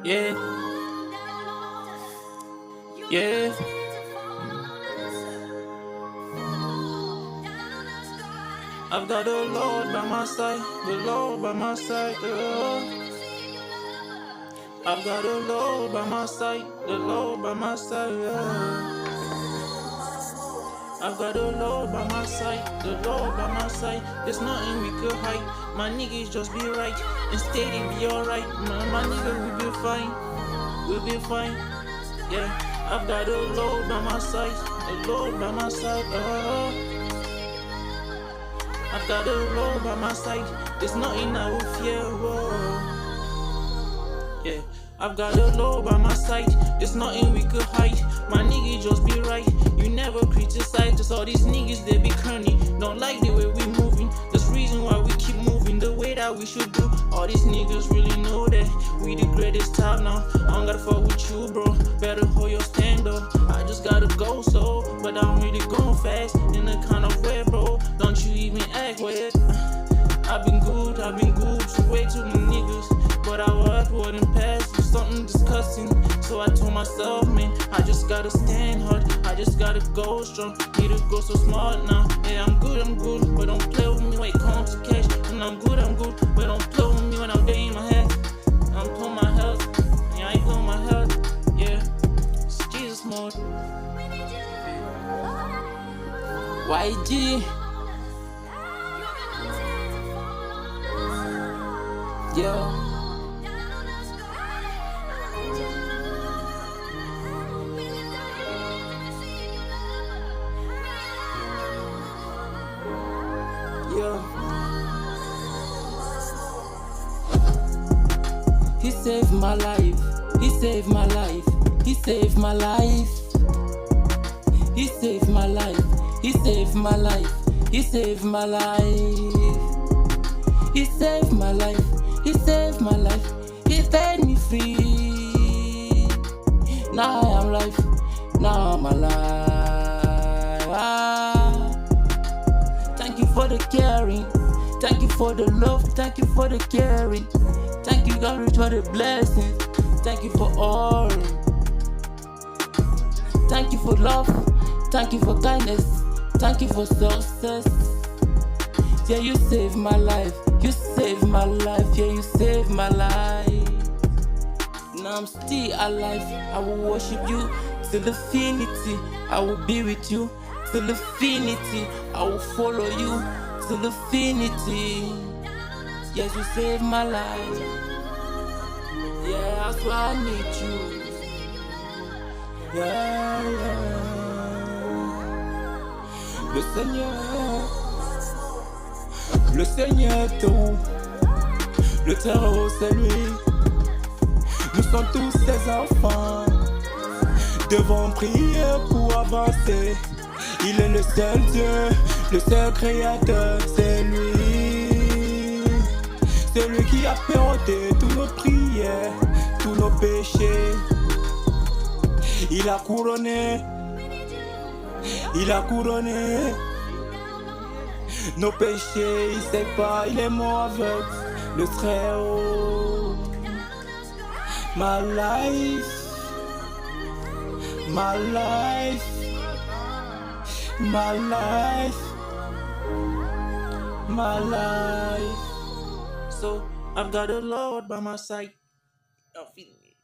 Yeah, yeah. I've got the Lord by my side, the Lord by my side. I've got the Lord by my side, the Lord by my side. I've got the Lord by my side, the Lord by my side. There's nothing we could hide. My niggas just be right, instead it be alright. My nigga will be fine, we'll be fine. Yeah, I've got the Lord by my side, the Lord by my side. I've got the Lord by my side. There's nothing I will fear. Yeah, I've got the Lord by my side. There's nothing we could hide. My nigga just be right. You never criticize. Just all these niggas they be corny. Don't like the way we moving. That's reason why we keep moving the way that we should do. All these niggas really know that we the greatest time now. I don't gotta fuck with you, bro. Better hold your stand up. I just gotta go slow, but I'm really going fast in a kind of way, bro. Don't you even act weird. I've been good to way too many niggas. But I wouldn't pass for something disgusting. So I told myself, man, I just gotta stand hard. I just gotta go strong. Need to go so smart now. Yeah, I'm good, but don't play with me when it comes to cash. And I'm good, but don't play with me when I'm there in my head. I'm pulling my health. Yeah, I ain't pulling my health. Yeah, it's Jesus mode. YG. Yeah. He saved my life. He saved my life. He saved my life. He saved my life. He saved my life. He saved my life. He saved my life. He saved my life. He set me free. Now I am life. Now I'm alive. Thank you for the caring. Thank you for the love. Thank you for the caring. Thank you, God, for the blessings. Thank you for all. Thank you for love. Thank you for kindness. Thank you for success. Yeah, you saved my life. You saved my life. Yeah, you saved my life. Now I'm still alive. I will worship you till infinity. I will be with you till infinity. I will follow you till infinity. Yes, you saved my life. Yeah, that's why I need you. Yeah, yeah. Le Seigneur est tout. Le terreau c'est lui. Nous sommes tous ses enfants. Devons prier pour avancer. Il est le seul Dieu, le seul créateur, c'est lui. C'est lui qui a perdu toutes nos prières, tous nos péchés. Il a couronné nos péchés. Il sait pas, il est mort avec le très haut. My life, my life, my life, my life. So I've got the Lord by my side. I'm feeling it.